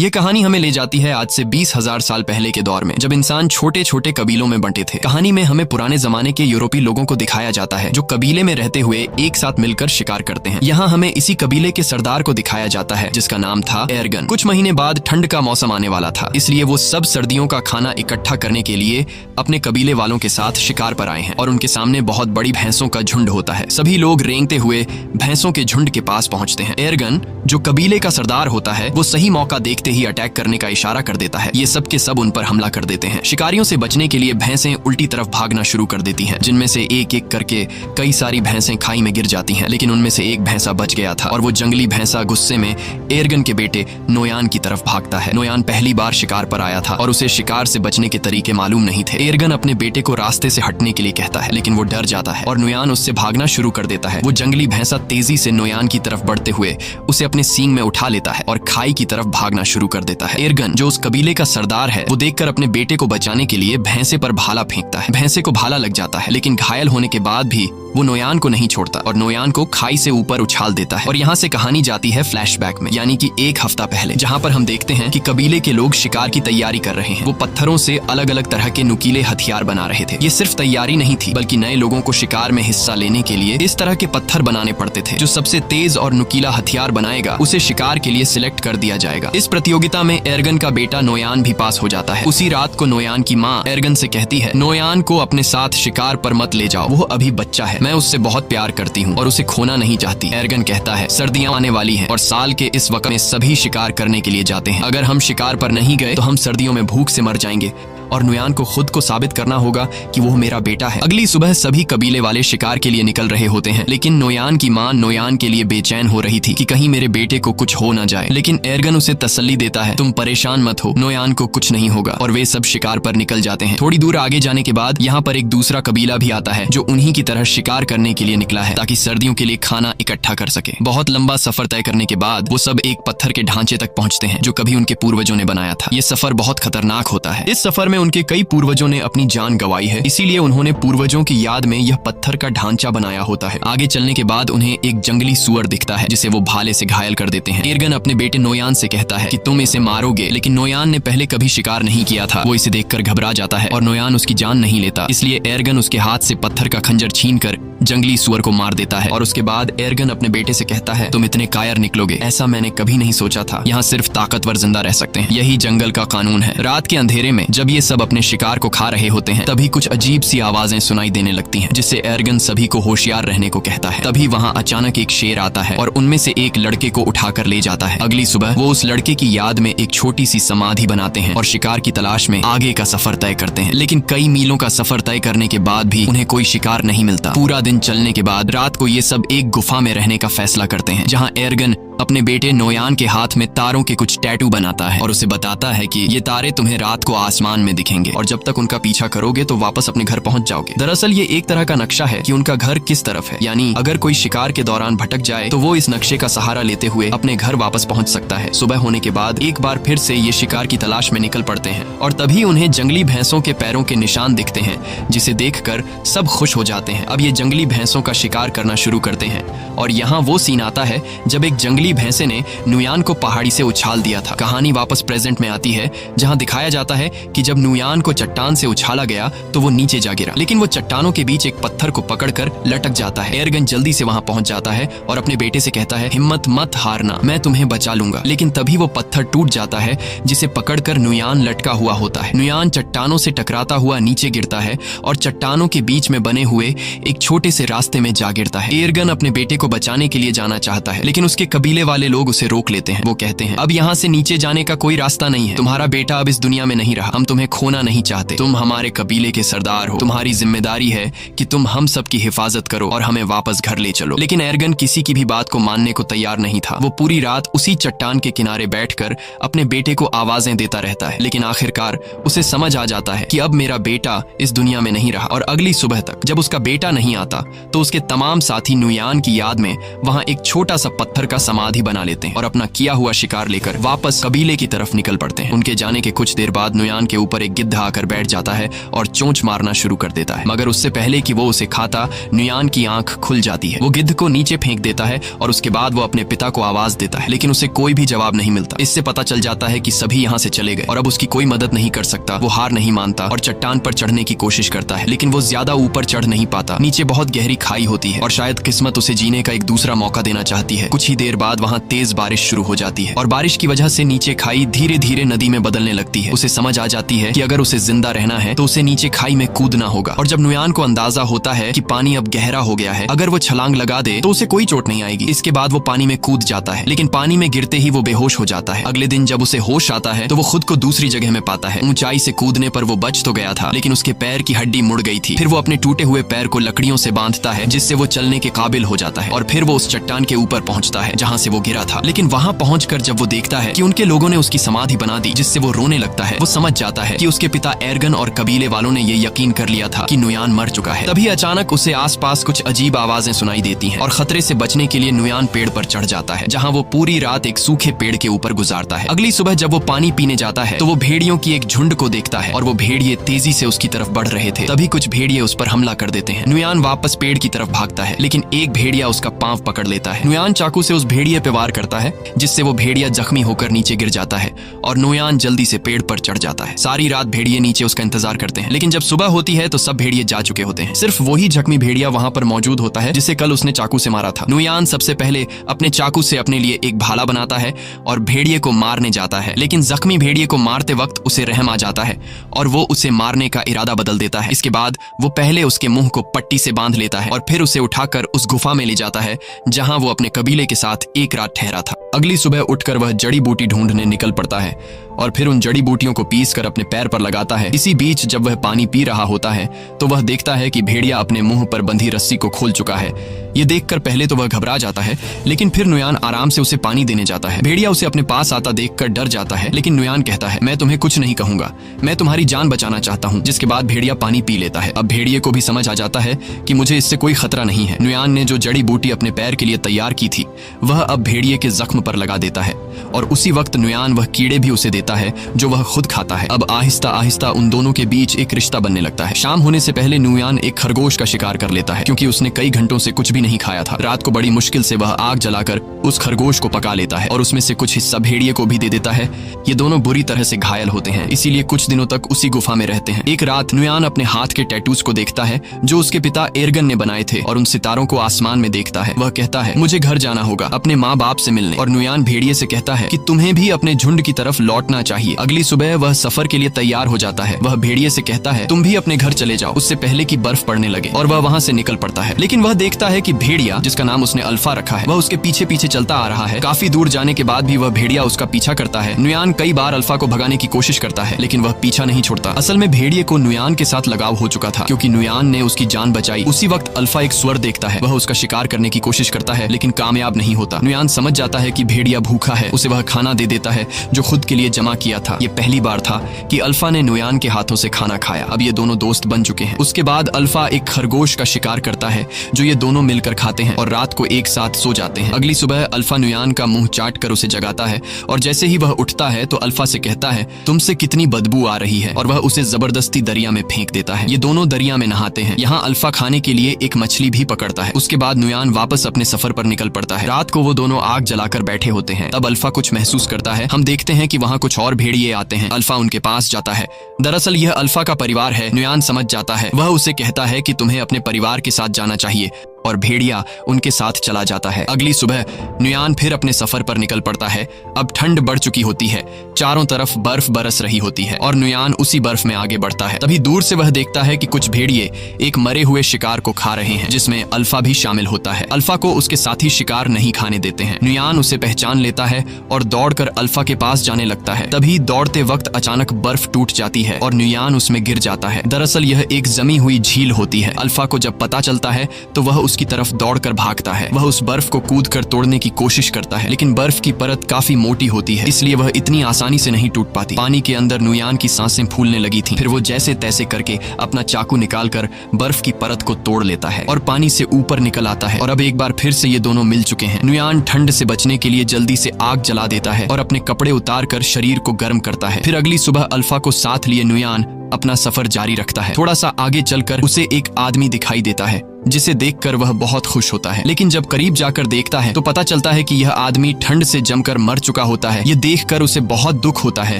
ये कहानी हमें ले जाती है आज से 20,000 साल पहले के दौर में, जब इंसान छोटे छोटे कबीलों में बंटे थे। कहानी में हमें पुराने जमाने के यूरोपीय लोगों को दिखाया जाता है जो कबीले में रहते हुए एक साथ मिलकर शिकार करते हैं। यहाँ हमें इसी कबीले के सरदार को दिखाया जाता है जिसका नाम था एर्गन। कुछ महीने बाद ठंड का मौसम आने वाला था, इसलिए वो सब सर्दियों का खाना इकट्ठा करने के लिए अपने कबीले वालों के साथ शिकार पर आए हैं और उनके सामने बहुत बड़ी भैंसों का झुंड होता है। सभी लोग रेंगते हुए भैंसों के झुंड के पास पहुंचते हैं। एर्गन जो कबीले का सरदार होता है वो सही मौका देखते ही अटैक करने का इशारा कर देता है। ये सब के सब उन पर हमला कर देते हैं। शिकारियों से बचने के लिए भैंसें उल्टी तरफ भागना शुरू कर देती हैं, जिनमें से एक एक करके कई सारी भैंसें खाई में गिर जाती हैं, लेकिन उनमें से एक भैंसा बच गया था और वो जंगली भैंसा गुस्से में एर्गन के बेटे नोयान की तरफ भागता है। नोयान पहली बार शिकार पर आया था और उसे शिकार से बचने के तरीके मालूम नहीं थे। एर्गन अपने बेटे को रास्ते से हटने के लिए कहता है, लेकिन वो डर जाता है और नोयान उससे भागना शुरू कर देता है। वो जंगली भैंसा तेजी से नोयान की तरफ बढ़ते हुए उसे अपने सींग में उठा लेता है और खाई की तरफ भागना शुरू कर देता है। एर्गन जो उस कबीले का सरदार है वो देखकर अपने बेटे को बचाने के लिए भैंसे पर भाला फेंकता है। भैंसे को भाला लग जाता है, लेकिन घायल होने के बाद भी वो नोयान को नहीं छोड़ता और नोयान को खाई से ऊपर उछाल देता है। और यहाँ से कहानी जाती है फ्लैशबैक में, यानी कि एक हफ्ता पहले, जहाँ पर हम देखते हैं कि कबीले के लोग शिकार की तैयारी कर रहे हैं। वो पत्थरों से अलग अलग तरह के नुकीले हथियार बना रहे थे। ये सिर्फ तैयारी नहीं थी, बल्कि नए लोगों को शिकार में हिस्सा लेने के लिए इस तरह के पत्थर बनाने पड़ते थे। जो सबसे तेज और नुकीला हथियार बनाएगा उसे शिकार के लिए सिलेक्ट कर दिया जाएगा। इस प्रतियोगिता में एर्गन का बेटा नोयान भी पास हो जाता है। उसी रात को नोयान की माँ एर्गन से कहती है, नोयान को अपने साथ शिकार पर मत ले जाओ, वो अभी बच्चा है, मैं उससे बहुत प्यार करती हूँ और उसे खोना नहीं चाहती। एर्गन कहता है, सर्दियां आने वाली हैं और साल के इस वक्त में सभी शिकार करने के लिए जाते हैं। अगर हम शिकार पर नहीं गए तो हम सर्दियों में भूख से मर जाएंगे और नोयान को खुद को साबित करना होगा कि वो मेरा बेटा है। अगली सुबह सभी कबीले वाले शिकार के लिए निकल रहे होते हैं, लेकिन नोयान की माँ नोयान के लिए बेचैन हो रही थी कि कहीं मेरे बेटे को कुछ हो ना जाए। लेकिन एर्गन उसे तसल्ली देता है, तुम परेशान मत हो, नोयान को कुछ नहीं होगा। और वे सब शिकार पर निकल जाते हैं। थोड़ी दूर आगे जाने के बाद यहाँ पर एक दूसरा कबीला भी आता है जो उन्हीं की तरह शिकार करने के लिए निकला है ताकि सर्दियों के लिए खाना इकट्ठा कर सके। बहुत लंबा सफर तय करने के बाद वो सब एक पत्थर के ढांचे तक पहुंचते हैं जो कभी उनके पूर्वजों ने बनाया था। ये सफर बहुत खतरनाक होता है। इस सफर में उनके कई पूर्वजों ने अपनी जान गंवाई है, इसीलिए उन्होंने पूर्वजों की याद में यह पत्थर का ढांचा बनाया होता है। आगे चलने के बाद उन्हें एक जंगली सुअर दिखता है जिसे वो भाले से घायल कर देते हैं। एर्गन अपने बेटे नोयान से कहता है कि तुम इसे मारोगे, लेकिन नोयान ने पहले कभी शिकार नहीं किया था। वो इसे देखकर घबरा जाता है और नोयान उसकी जान नहीं लेता, इसलिए एर्गन उसके हाथ से पत्थर का खंजर छीनकर जंगली सुअर को मार देता है। और उसके बाद एर्गन अपने बेटे से कहता है, तुम इतने कायर निकलोगे, ऐसा मैंने कभी नहीं सोचा था। यहाँ सिर्फ ताकतवर जिंदा रह सकते हैं, यही जंगल का कानून है। रात के अंधेरे में जब ये सब अपने शिकार को खा रहे होते हैं, तभी कुछ अजीब सी आवाजें सुनाई देने लगती हैं, जिससे एर्गन सभी को होशियार रहने को कहता है। तभी वहाँ अचानक एक शेर आता है और उनमें से एक लड़के को उठाकर ले जाता है। अगली सुबह वो उस लड़के की याद में एक छोटी सी समाधि बनाते हैं और शिकार की तलाश में आगे का सफर तय करते हैं। लेकिन कई मीलों का सफर तय करने के बाद भी उन्हें कोई शिकार नहीं मिलता। पूरा दिन चलने के बाद रात को ये सब एक गुफा में रहने का फैसला करते हैं, जहाँ एर्गन अपने बेटे नोयान के हाथ में तारों के कुछ टैटू बनाता है और उसे बताता है कि ये तारे तुम्हें रात को आसमान में दिखेंगे और जब तक उनका पीछा करोगे तो वापस अपने घर पहुंच जाओगे। दरअसल ये एक तरह का नक्शा है कि उनका घर किस तरफ है, यानी अगर कोई शिकार के दौरान भटक जाए तो वो इस नक्शे का सहारा लेते हुए अपने घर वापस पहुंच सकता है। सुबह होने के बाद एक बार फिर से ये शिकार की तलाश में निकल पड़ते हैं और तभी उन्हें जंगली भैंसों के पैरों के निशान दिखते हैं, जिसे देखकर सब खुश हो जाते हैं। अब ये जंगली भैंसों का शिकार करना शुरू करते हैं और यहाँ वो सीन आता है जब एक जंगली भैंसे ने नोयान को पहाड़ी से उछाल दिया था। कहानी वापस प्रेजेंट में आती है, जहां दिखाया जाता है कि जब नोयान को चट्टान से उछाला गया तो वो नीचे जा गिरा, लेकिन वो चट्टानों के बीच एक पत्थर को पकड़कर लटक जाता है। एर्गन जल्दी से वहां पहुंच जाता है और अपने बेटे से कहता है, हिम्मत मत हारना, मैं तुम्हें बचा लूंगा। लेकिन तभी वो पत्थर टूट जाता है जिसे पकड़कर नोयान लटका हुआ होता है। नोयान चट्टानों से टकराता हुआ नीचे गिरता है और चट्टानों के बीच में बने हुए एक छोटे से रास्ते में जा गिरता है। एर्गन अपने बेटे को बचाने के लिए जाना चाहता है, लेकिन उसके कबीले वाले लोग उसे रोक लेते हैं। वो कहते हैं, अब यहाँ से नीचे जाने का कोई रास्ता नहीं है, तुम्हारा बेटा अब इस दुनिया में नहीं रहा, हम तुम्हें खोना नहीं चाहते, तुम हमारे कबीले के सरदार हो, तुम्हारी जिम्मेदारी है कि तुम हम सब की हिफाजत करो और हमें वापस घर ले चलो। लेकिन एर्गन किसी की भी बात को मानने को तैयार नहीं था। वो पूरी रात उसी चट्टान के किनारे बैठकर अपने बेटे को आवाजें देता रहता है, लेकिन आखिरकार उसे समझ आ जाता है कि अब मेरा बेटा इस दुनिया में नहीं रहा। और अगली सुबह तक जब उसका बेटा नहीं आता तो उसके तमाम साथी नोयान की याद में वहां एक छोटा सा पत्थर का समाधि बना लेते हैं और अपना किया हुआ शिकार लेकर वापस कबीले की तरफ निकल पड़ते हैं। उनके जाने के कुछ देर बाद नुयान के ऊपर एक गिद्ध आकर बैठ जाता है और चोंच मारना शुरू कर देता है, मगर उससे पहले कि वो उसे खाता नुयान की आंख खुल जाती है। वो गिद्ध को नीचे फेंक देता है और उसके बाद वो अपने पिता को आवाज देता है, लेकिन उसे कोई भी जवाब नहीं मिलता। इससे पता चल जाता है कि सभी यहाँ से चले गए और अब उसकी कोई मदद नहीं कर सकता। वो हार नहीं मानता और चट्टान पर चढ़ने की कोशिश करता है, लेकिन वो ज्यादा ऊपर चढ़ नहीं पाता। नीचे बहुत गहरी खाई होती है और शायद किस्मत उसे जीने का एक दूसरा मौका देना चाहती है। कुछ ही देर बाद वहाँ तेज बारिश शुरू हो जाती है और बारिश की वजह से नीचे खाई धीरे धीरे नदी में बदलने लगती है। उसे समझ आ जाती है कि अगर उसे जिंदा रहना है तो उसे नीचे खाई में कूदना होगा। और जब नुयान को अंदाजा होता है कि पानी अब गहरा हो गया है, अगर वो छलांग लगा दे तो उसे कोई चोट नहीं आएगी। इसके बाद वो पानी में कूद जाता है, लेकिन पानी में गिरते ही वो बेहोश हो जाता है। अगले दिन जब उसे होश आता है तो वो खुद को दूसरी जगह में पाता है। ऊंचाई से कूदने पर वो बच तो गया था, लेकिन उसके पैर की हड्डी मुड़ गई थी। फिर वो अपने टूटे हुए पैर को लकड़ियों से बांधता है, जिससे वो चलने के काबिल हो जाता है और फिर वो उस चट्टान के ऊपर पहुंचता है जहां से वो गिरा था। लेकिन वहां पहुंचकर जब वो देखता है कि उनके लोगों ने उसकी समाधि बना दी, जिससे वो रोने लगता है, वो समझ जाता है कि उसके पिता एर्गन और कबीले वालों ने ये यकीन कर लिया था कि नुयान मर चुका है। तभी अचानक उसे आसपास कुछ अजीब आवाजें सुनाई देती हैं और खतरे से बचने के लिए नुयान पेड़ पर चढ़ जाता है, जहां वो पूरी रात एक सूखे पेड़ के ऊपर गुजारता है। अगली सुबह जब वो पानी पीने जाता है तो वो भेड़ियों की एक झुंड को देखता है और वो भेड़िए तेजी से उसकी तरफ बढ़ रहे थे। तभी कुछ भेड़िए उस पर हमला कर देते हैं। नुयान वापस पेड़ की तरफ भागता है, लेकिन एक भेड़िया उसका पांव पकड़ लेता है। नुयान चाकू से उस भेड़िए पे वार करता है, जिससे वो भेड़िया जख्मी होकर नीचे गिर जाता है और नुयान जल्दी से पेड़ पर चढ़ जाता है। सारी रात भेड़िए नीचे उसका इंतजार करते हैं, लेकिन जब सुबह होती है तो सब भेड़िए जा चुके होते हैं। सिर्फ वही जख्मी भेड़िया वहां पर मौजूद होता है जिसे कल उसने चाकू से मारा था। नुयान सबसे पहले अपने चाकू से अपने लिए एक भाला बनाता है और भेड़िए को मारने जाता है, लेकिन जख्मी भेड़िए को मारते वक्त उसे रहम आ जाता है और वो उसे मारने का इरादा बदल देता है। इसके बाद वो पहले उसके मुंह को पट्टी से बांध लेता है और फिर उसे उठाकर उस गुफा में ले जाता है जहां वो अपने कबीले के साथ एक रात ठहरा था। अगली सुबह उठकर वह जड़ी बूटी ढूंढने निकल पड़ता है और फिर उन जड़ी बूटियों को पीस कर अपने पैर पर लगाता है। इसी बीच जब वह पानी पी रहा होता है तो वह देखता है कि भेड़िया अपने मुंह पर बंधी रस्सी को खोल चुका है। ये देखकर पहले तो वह घबरा जाता है, लेकिन फिर नुयान आराम से उसे पानी देने जाता है। भेड़िया उसे अपने पास आता देखकर डर जाता है, लेकिन नुयान कहता है, मैं तुम्हें कुछ नहीं कहूंगा, मैं तुम्हारी जान बचाना चाहता हूँ। जिसके बाद भेड़िया पानी पी लेता है। अब भेड़िए को भी समझ आ जाता है कि मुझे इससे कोई खतरा नहीं है। नुयान ने जो जड़ी बूटी अपने पैर के लिए तैयार की थी वह अब भेड़िए के जख्म पर लगा देता है और उसी वक्त नुयान वह कीड़े भी उसे देता है जो वह खुद खाता है। अब आहिस्ता आहिस्ता उन दोनों के बीच एक रिश्ता बनने लगता है। शाम होने से पहले नुयान एक खरगोश का शिकार कर लेता है, क्योंकि उसने कई घंटों से कुछ भी नहीं खाया था। रात को बड़ी मुश्किल से वह आग जलाकर उस खरगोश को पका लेता है और उसमें से कुछ हिस्सा भेड़िए को भी दे देता है। ये दोनों बुरी तरह से घायल होते हैं, इसीलिए कुछ दिनों तक उसी गुफा में रहते हैं। एक रात नुयान अपने हाथ के टैटूज को देखता है जो उसके पिता एर्गन ने बनाए थे और उन सितारों को आसमान में देखता है। वह कहता है, मुझे घर जाना होगा अपने माँ बाप से मिलने। और नुयान भेड़िए से कहता है कि तुम्हें भी अपने झुंड की तरफ लौटना चाहिए। अगली सुबह वह सफर के लिए तैयार हो जाता है। वह भेड़िए से कहता है, तुम भी अपने घर चले जाओ उससे पहले कि बर्फ पड़ने लगे, और वह वहाँ से निकल पड़ता है। लेकिन वह देखता है कि भेड़िया, जिसका नाम उसने अल्फा रखा है, वह उसके पीछे पीछे चलता आ रहा है। काफी दूर जाने के बाद भी वह भेड़िया उसका पीछा करता है। नुयान कई बार अल्फा को भगाने की कोशिश करता है, लेकिन वह पीछा नहीं छोड़ता। असल में भेड़िए को नुयान के साथ लगाव हो चुका था, क्योंकि नुयान ने उसकी जान बचाई। उसी वक्त अल्फा एक स्वर देखता है। वह उसका शिकार करने की कोशिश करता है, लेकिन कामयाब नहीं होता। नुयान समझ जाता है कि भेड़िया भूखा है। उसे वह खाना दे देता है जो खुद के लिए जमा किया था। ये पहली बार था कि अल्फा ने नुयान के हाथों से खाना खाया। अब ये दोनों दोस्त बन चुके हैं। उसके बाद अल्फा एक खरगोश का शिकार करता है जो ये दोनों मिलकर खाते हैं और रात को एक साथ सो जाते हैं। अगली सुबह अल्फा नुयान का मुंह चाट कर उसे जगाता है और जैसे ही वह उठता है तो अल्फा से कहता है, तुमसे कितनी बदबू आ रही है, और वह उसे जबरदस्ती दरिया में फेंक देता है। ये दोनों दरिया में नहाते हैं। यहाँ अल्फा खाने के लिए एक मछली भी पकड़ता है। उसके बाद नुयान वापस अपने सफर पर निकल पड़ता है। रात को वो दोनों आग जलाकर बैठे होते हैं। तब अल्फा कुछ महसूस करता है। हम देखते हैं कि वहाँ कुछ और भेड़िए आते हैं। अल्फा उनके पास जाता है। दरअसल यह अल्फा का परिवार है। नुयान समझ जाता है। वह उसे कहता है कि तुम्हें अपने परिवार के साथ जाना चाहिए, और भेड़िया उनके साथ चला जाता है। अगली सुबह नुयान फिर अपने सफर पर निकल पड़ता है। अब ठंड बढ़ चुकी होती है, चारों तरफ बर्फ बरस रही होती है और नुयान उसी बर्फ में आगे बढ़ता है। तभी दूर से वह देखता है कि कुछ भेड़िए एक मरे हुए शिकार को खा रहे हैं, जिसमें अल्फा भी शामिल होता है। अल्फा को उसके साथी शिकार नहीं खाने देते हैं। नुयान उसे पहचान लेता है और दौड़कर अल्फा के पास जाने लगता है। तभी दौड़ते वक्त अचानक बर्फ टूट जाती है और नुयान उसमें गिर जाता है। दरअसल यह एक जमी हुई झील होती है। अल्फा को जब पता चलता है तो वह उसकी तरफ दौड़कर भागता है। वह उस बर्फ को कूदकर तोड़ने की कोशिश करता है, लेकिन बर्फ की परत काफी मोटी होती है, इसलिए वह इतनी आसानी से नहीं टूट पाती। पानी के अंदर नुयान की सांसें फूलने लगी थीं। फिर वो जैसे तैसे करके अपना चाकू निकालकर बर्फ की परत को तोड़ लेता है और पानी से ऊपर निकल आता है। और अब एक बार फिर से ये दोनों मिल चुके हैं। नुयान ठंड से बचने के लिए जल्दी से आग जला देता है और अपने कपड़े उतार कर शरीर को गर्म करता है। फिर अगली सुबह अल्फा को साथ लिए नुयान अपना सफर जारी रखता है। थोड़ा सा आगे चलकर उसे एक आदमी दिखाई देता है, जिसे देखकर वह बहुत खुश होता है। लेकिन जब करीब जाकर देखता है तो पता चलता है कि यह आदमी ठंड से जमकर मर चुका होता है। ये देखकर उसे बहुत दुख होता है।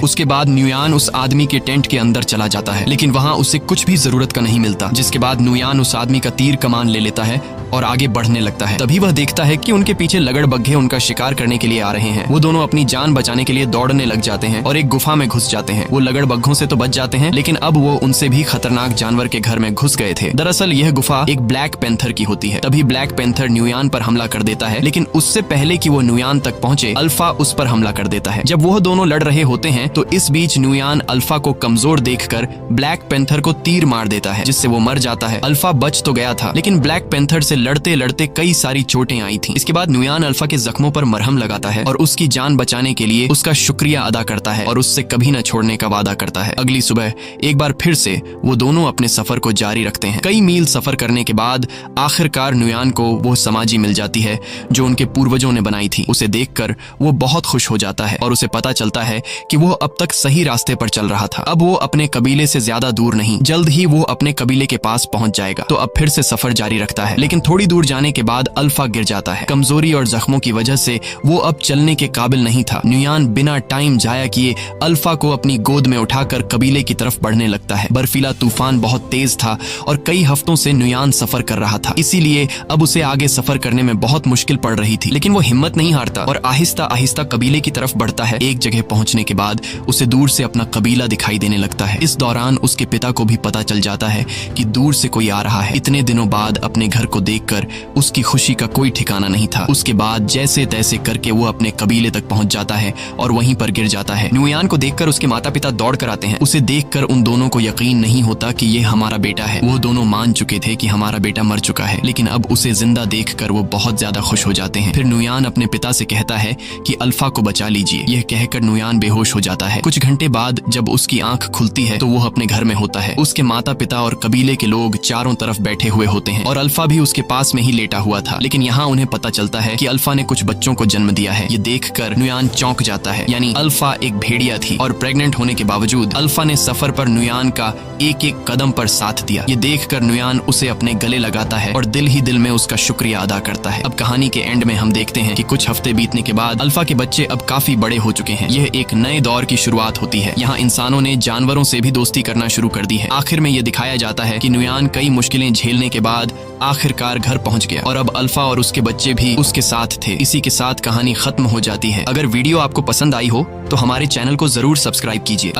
उसके बाद नुयान उस आदमी के टेंट के अंदर चला जाता है, लेकिन वहाँ उसे कुछ भी जरूरत का नहीं मिलता। जिसके बाद नुयान उस आदमी का तीर कमान ले लेता है और आगे बढ़ने लगता है। तभी वह देखता है कि उनके पीछे लगड़बग्घे उनका शिकार करने के लिए आ रहे हैं। वो दोनों अपनी जान बचाने के लिए दौड़ने लग जाते हैं और एक गुफा में घुस जाते हैं। वो लगड़बग्घों से तो बच जाते हैं, लेकिन अब वो उनसे भी खतरनाक जानवर के घर में घुस गए थे। दरअसल यह गुफा एक ब्लैक पैंथर की होती है। तभी ब्लैक पैंथर नुयान पर हमला कर देता है, लेकिन उससे पहले कि वो नुयान तक पहुंचे, अल्फा उस पर हमला कर देता है। जब वह दोनों लड़ रहे होते हैं तो इस बीच नुयान अल्फा को कमजोर देखकर ब्लैक पैंथर को तीर मार देता है, जिससे वो मर जाता है। अल्फा बच तो गया था, लेकिन ब्लैक पैंथर से लड़ते लड़ते कई सारी चोटें आई थीं। इसके बाद नुयान अल्फा के जख्मों पर मरहम लगाता है और उसकी जान बचाने के लिए उसका शुक्रिया अदा करता है और उससे कभी न छोड़ने का वादा करता है। अगली सुबह एक बार फिर से वो दोनों अपने सफर को जारी रखते हैं। कई मील सफर करने के बाद आखिरकार नुयान को वो समाधि मिल जाती है जो उनके पूर्वजों ने बनाई थी। उसे देखकर वो बहुत खुश हो जाता है और उसे पता चलता है कि वो अब तक सही रास्ते पर चल रहा था। अब वो अपने कबीले से ज्यादा दूर नहीं, जल्द ही वो अपने कबीले के पास पहुंच जाएगा। तो अब फिर से सफर जारी रखता है, लेकिन थोड़ी दूर जाने के बाद अल्फा गिर जाता है। कमजोरी और जख्मों की वजह से वो अब चलने के काबिल नहीं था। नुयान बिना टाइम जाया किए अल्फा को अपनी गोद में उठाकर कबीले की तरफ बढ़ने लगता है। बर्फीला तूफान बहुत तेज था और कई हफ्तों से नुयान सफर कर रहा था, इसीलिए अब उसे आगे सफर करने में बहुत मुश्किल पड़ रही थी। लेकिन वो हिम्मत नहीं हारता और आहिस्ता आहिस्ता कबीले की तरफ बढ़ता है। एक जगह पहुंचने के बाद उसे दूर से अपना कबीला दिखाई देने लगता है। इस दौरान उसके पिता को भी पता चल जाता है कि दूर से कोई आ रहा है। इतने दिनों बाद अपने घर को देखकर उसकी खुशी का कोई ठिकाना नहीं था। उसके बाद जैसे तैसे करके वो अपने कबीले तक पहुंच जाता है और वहीं पर गिर जाता है। नुयान को देखकर उसके माता पिता दौड़ कर आते हैं। उसे देखकर उन दोनों को यकीन नहीं होता कि ये हमारा बेटा है। वो दोनों मान चुके थे कि हमारा बेटा मर चुका है, लेकिन अब उसे जिंदा देखकर वो बहुत ज्यादा खुश हो जाते हैं। फिर नुयान अपने पिता से कहता है कि अल्फा को बचा लीजिए। यह कहकर नुयान बेहोश हो जाता है। कुछ घंटे बाद जब उसकी आंख खुलती है तो वो अपने घर में होता है। उसके माता पिता और कबीले के लोग चारों तरफ बैठे हुए होते हैं और अल्फा भी उसके पास में ही लेटा हुआ था। लेकिन यहाँ उन्हें पता चलता है कि अल्फा ने कुछ बच्चों को जन्म दिया है। ये देखकर नुयान चौंक जाता है। यानी अल्फा एक भेड़िया थी और प्रेग्नेंट होने के बावजूद अल्फा ने सफर पर नुयान का एक एक कदम पर साथ दिया। ये देखकर नुयान उसे अपने गले लगाता है और दिल ही दिल में उसका शुक्रिया अदा करता है। अब कहानी के एंड में हम देखते हैं कि कुछ हफ्ते बीतने के बाद अल्फा के बच्चे अब काफी बड़े हो चुके हैं। यह एक नए दौर की शुरुआत होती है। यहाँ इंसानों ने जानवरों से भी दोस्ती करना शुरू कर दी है। आखिर में यह दिखाया जाता है कि नुयान कई मुश्किलें झेलने के बाद आखिरकार घर पहुंच गया और अब अल्फा और उसके बच्चे भी उसके साथ थे। इसी के साथ कहानी खत्म हो जाती है। अगर वीडियो आपको पसंद आई हो तो हमारे चैनल को जरूर सब्सक्राइब कीजिए।